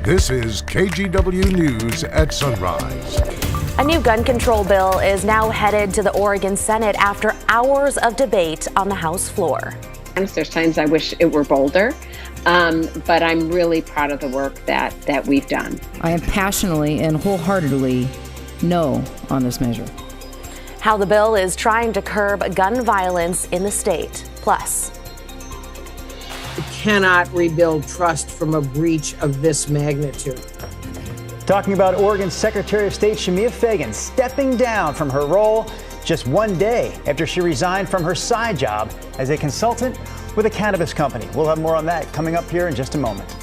This is KGW News at Sunrise. A new gun control bill is now headed to the Oregon Senate after hours of debate on the House floor. There's times I wish it were bolder, but I'm really proud of the work that we've done. I am passionately and wholeheartedly no on this measure. How the bill is trying to curb gun violence in the state. Plus, you cannot rebuild trust from a breach of this magnitude. Talking about Oregon's Secretary of State Shemia Fagan stepping down from her role just one day after she resigned from her side job as a consultant with a cannabis company. We'll have more on that coming up here in just a moment.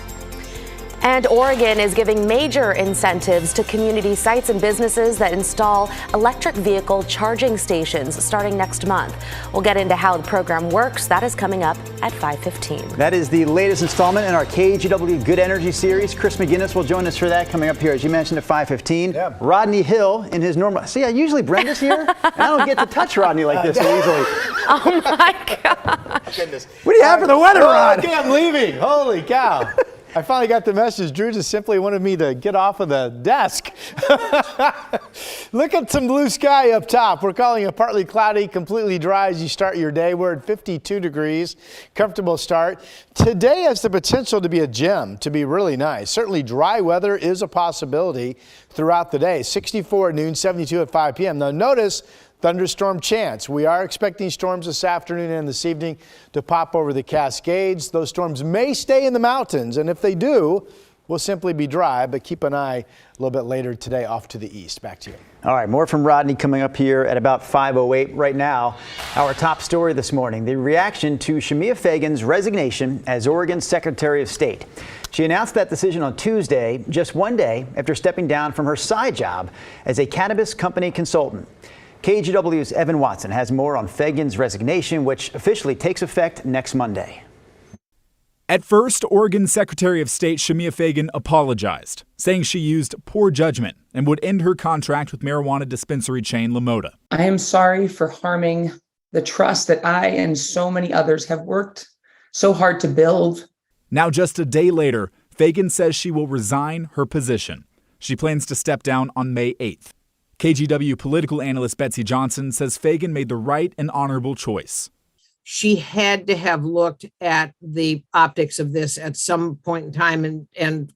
And Oregon is giving major incentives to community sites and businesses that install electric vehicle charging stations starting next month. We'll get into how the program works. That is coming up at 5:15. That is the latest installment in our KGW Good Energy series. Chris McGinnis will join us for that coming up here, as you mentioned, at 5:15. Yep. Rodney Hill in his normal. See, usually Brenda's here, and I don't get to touch Rodney like this so easily. Oh my God. Goodness. What do you have for the weather, Rod? Okay, I'm leaving. Holy cow. I finally got the message. Drew just simply wanted me to get off of the desk. Look at some blue sky up top. We're calling it partly cloudy, completely dry as you start your day. We're at 52 degrees, comfortable start. Today has the potential to be a gem, to be really nice. Certainly dry weather is a possibility throughout the day. 64 at noon, 72 at 5 p.m. Now notice thunderstorm chance. We are expecting storms this afternoon and this evening to pop over the Cascades. Those storms may stay in the mountains, and if they do, we'll simply be dry, but keep an eye a little bit later today off to the east. Back to you. All right, more from Rodney coming up here at about 5:08 right now. Our top story this morning, the reaction to Shemia Fagan's resignation as Oregon's Secretary of State. She announced that decision on Tuesday, just one day after stepping down from her side job as a cannabis company consultant. KGW's Evan Watson has more on Fagan's resignation, which officially takes effect next Monday. At first, Oregon Secretary of State Shemia Fagan apologized, saying she used poor judgment and would end her contract with marijuana dispensary chain LaModa. I am sorry for harming the trust that I and so many others have worked so hard to build. Now, just a day later, Fagan says she will resign her position. She plans to step down on May 8th. KGW political analyst Betsy Johnson says Fagan made the right and honorable choice. She had to have looked at the optics of this at some point in time and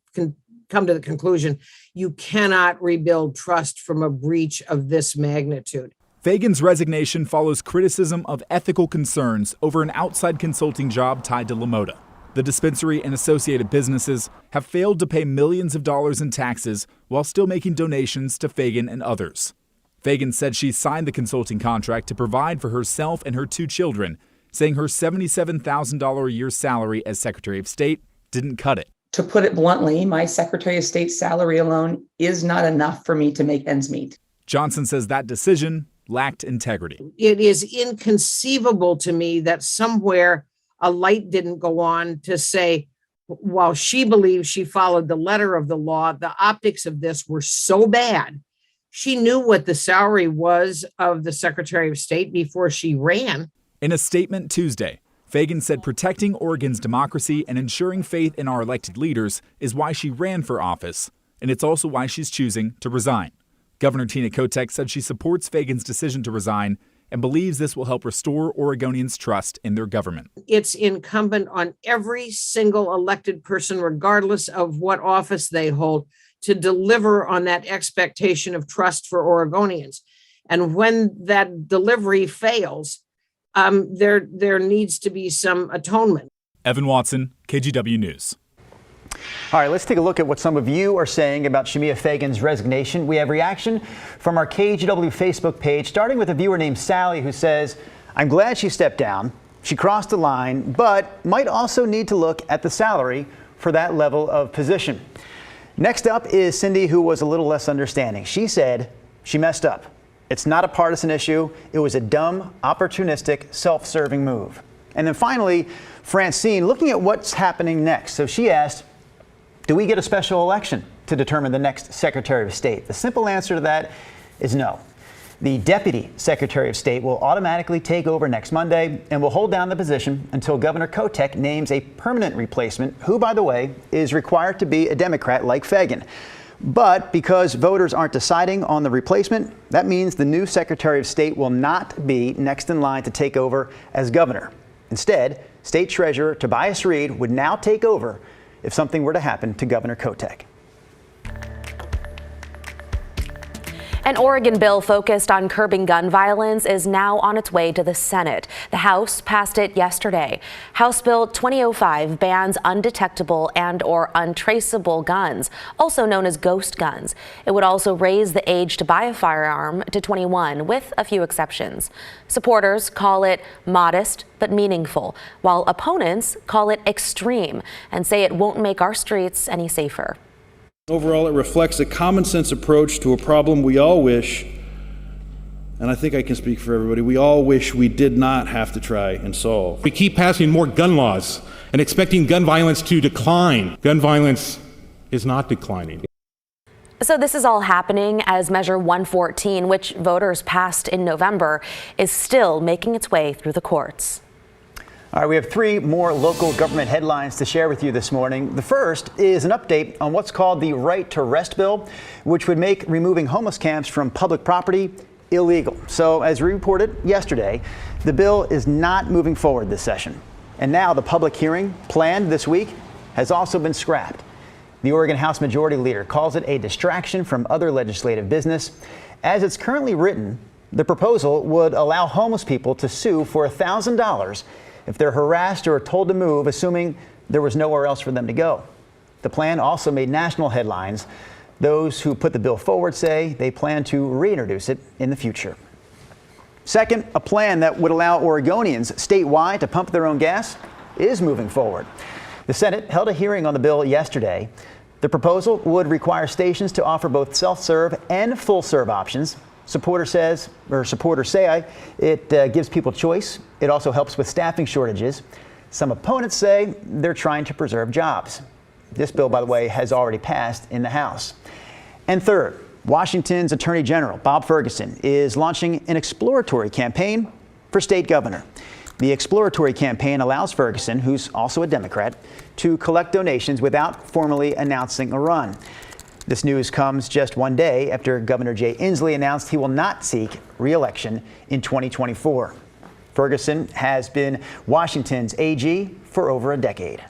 come to the conclusion you cannot rebuild trust from a breach of this magnitude. Fagan's resignation follows criticism of ethical concerns over an outside consulting job tied to LaModa. The dispensary and associated businesses have failed to pay millions of dollars in taxes while still making donations to Fagan and others. Fagan said she signed the consulting contract to provide for herself and her two children, saying her $77,000 a year salary as Secretary of State didn't cut it. To put it bluntly, my Secretary of State salary alone is not enough for me to make ends meet. Johnson says that decision lacked integrity. It is inconceivable to me that somewhere a light didn't go on to say, while she believes she followed the letter of the law, the optics of this were so bad. She knew what the salary was of the Secretary of State before she ran. In a statement Tuesday, Fagan said protecting Oregon's democracy and ensuring faith in our elected leaders is why she ran for office, and it's also why she's choosing to resign. Governor Tina Kotek said she supports Fagan's decision to resign and believes this will help restore Oregonians' trust in their government. It's incumbent on every single elected person, regardless of what office they hold, to deliver on that expectation of trust for Oregonians. And when that delivery fails, there needs to be some atonement. Evan Watson, KGW News. All right, let's take a look at what some of you are saying about Shemia Fagan's resignation. We have reaction from our KGW Facebook page, starting with a viewer named Sally, who says, I'm glad she stepped down. She crossed the line, but might also need to look at the salary for that level of position. Next up is Cindy, who was a little less understanding. She said she messed up. It's not a partisan issue. It was a dumb, opportunistic, self-serving move. And then finally, Francine, looking at what's happening next. So she asked, do we get a special election to determine the next Secretary of State? The simple answer to that is no. The Deputy Secretary of State will automatically take over next Monday and will hold down the position until Governor Kotek names a permanent replacement, who, by the way, is required to be a Democrat like Fagan. But because voters aren't deciding on the replacement, that means the new Secretary of State will not be next in line to take over as governor. Instead, State Treasurer Tobias Reed would now take over if something were to happen to Governor Kotek. An Oregon bill focused on curbing gun violence is now on its way to the Senate. The House passed it yesterday. House Bill 2005 bans undetectable and/or untraceable guns, also known as ghost guns. It would also raise the age to buy a firearm to 21, with a few exceptions. Supporters call it modest but meaningful, while opponents call it extreme and say it won't make our streets any safer. Overall, it reflects a common sense approach to a problem we all wish, and I think I can speak for everybody, we all wish we did not have to try and solve. We keep passing more gun laws and expecting gun violence to decline. Gun violence is not declining. So this is all happening as Measure 114, which voters passed in November, is still making its way through the courts. All right, we have three more local government headlines to share with you this morning. The first is an update on what's called the Right to Rest bill, which would make removing homeless camps from public property illegal. So as we reported yesterday, the bill is not moving forward this session. And now the public hearing planned this week has also been scrapped. The Oregon House Majority Leader calls it a distraction from other legislative business. As it's currently written, the proposal would allow homeless people to sue for $1,000 if they're harassed or told to move, assuming there was nowhere else for them to go. The plan also made national headlines. Those who put the bill forward say they plan to reintroduce it in the future. Second, a plan that would allow Oregonians statewide to pump their own gas is moving forward. The Senate held a hearing on the bill yesterday. The proposal would require stations to offer both self-serve and full-serve options. Supporters say it gives people choice. It also helps with staffing shortages. Some opponents say they're trying to preserve jobs. This bill, by the way, has already passed in the House. And third, Washington's Attorney General Bob Ferguson is launching an exploratory campaign for state governor. The exploratory campaign allows Ferguson, who's also a Democrat, to collect donations without formally announcing a run. This news comes just one day after Governor Jay Inslee announced he will not seek re-election in 2024. Ferguson has been Washington's AG for over a decade.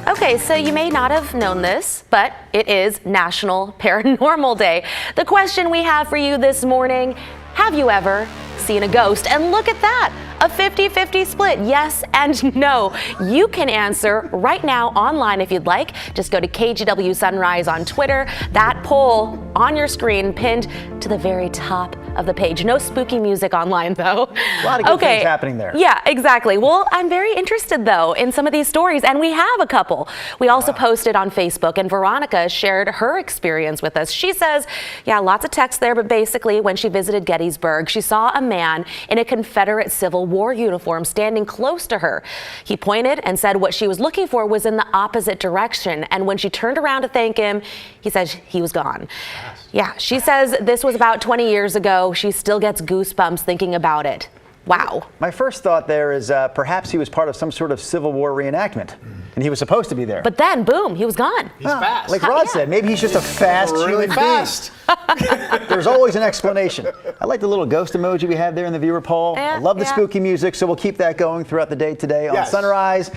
Okay, so you may not have known this, but it is National Paranormal Day. The question we have for you this morning, have you ever seen a ghost? And look at that, a 50-50 split, yes and no. You can answer right now online if you'd like. Just go to KGW Sunrise on Twitter. That poll on your screen pinned to the very top of the page. No spooky music online, though. A lot of good things happening there. Yeah, exactly. Well, I'm very interested, though, in some of these stories, and we have a couple. We also posted on Facebook, and Veronica shared her experience with us. She says, yeah, lots of text there, but basically when she visited Gettysburg, she saw a man in a Confederate Civil War uniform standing close to her. He pointed and said what she was looking for was in the opposite direction, and when she turned around to thank him, he said he was gone. Yes. Yeah, she says this was about 20 years ago. She still gets goosebumps thinking about it. Wow. My first thought there is perhaps he was part of some sort of Civil War reenactment, and he was supposed to be there. But then, boom, he was gone. He's fast. Like Rod said, maybe he's just a fast really human fast. being. There's always an explanation. I like the little ghost emoji we have there in the viewer poll. Yeah, I love the spooky music, so we'll keep that going throughout the day today on Sunrise,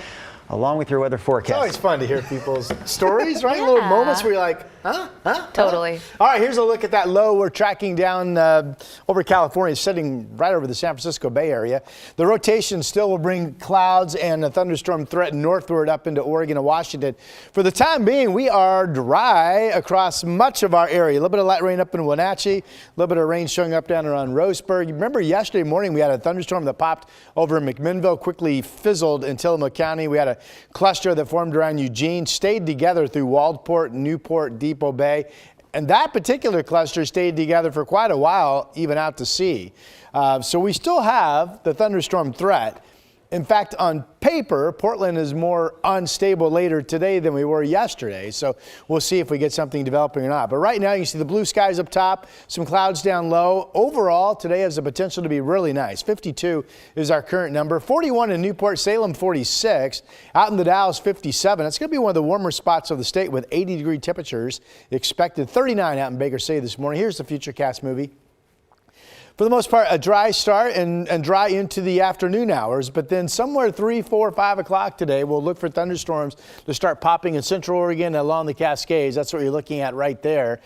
along with your weather forecast. It's always fun to hear people's stories, right? Little moments where you're like, huh? Totally. All right, here's a look at that low we're tracking down over California, sitting right over the San Francisco Bay Area. The rotation still will bring clouds and a thunderstorm threat northward up into Oregon and Washington. For the time being, we are dry across much of our area. A little bit of light rain up in Wenatchee, a little bit of rain showing up down around Roseburg. You remember yesterday morning we had a thunderstorm that popped over in McMinnville, quickly fizzled in Tillamook County. We had a cluster that formed around Eugene, stayed together through Waldport, Newport, Depot Bay. And that particular cluster stayed together for quite a while, even out to sea. So we still have the thunderstorm threat. In fact, on paper, Portland is more unstable later today than we were yesterday. So we'll see if we get something developing or not. But right now, you see the blue skies up top, some clouds down low. Overall, today has the potential to be really nice. 52 is our current number. 41 in Newport, Salem 46. Out in the Dalles 57. It's going to be one of the warmer spots of the state with 80-degree temperatures expected. 39 out in Baker City this morning. Here's the Futurecast movie. For the most part, a dry start and dry into the afternoon hours, but then somewhere 3, 4, 5 o'clock today, we'll look for thunderstorms to start popping in Central Oregon along the Cascades. That's what you're looking at right there.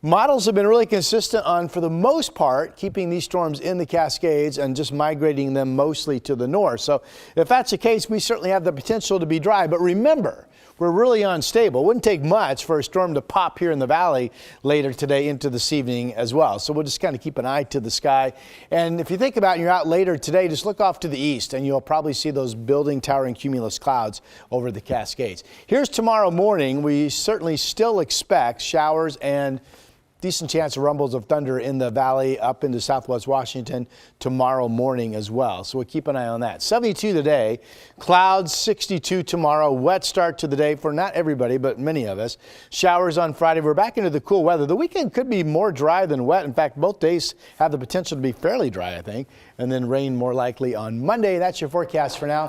Models have been really consistent on, for the most part, keeping these storms in the Cascades and just migrating them mostly to the north. So if that's the case, we certainly have the potential to be dry. But remember, we're really unstable. It wouldn't take much for a storm to pop here in the valley later today into this evening as well. So we'll just kind of keep an eye to the sky. And if you think about it, and you're out later today, just look off to the east and you'll probably see those building towering cumulus clouds over the Cascades. Here's tomorrow morning. We certainly still expect showers and decent chance of rumbles of thunder in the valley up into southwest Washington tomorrow morning as well. So we'll keep an eye on that. 72 today, clouds 62 tomorrow. Wet start to the day for not everybody, but many of us. Showers on Friday. We're back into the cool weather. The weekend could be more dry than wet. In fact, both days have the potential to be fairly dry, I think. And then rain more likely on Monday. That's your forecast for now.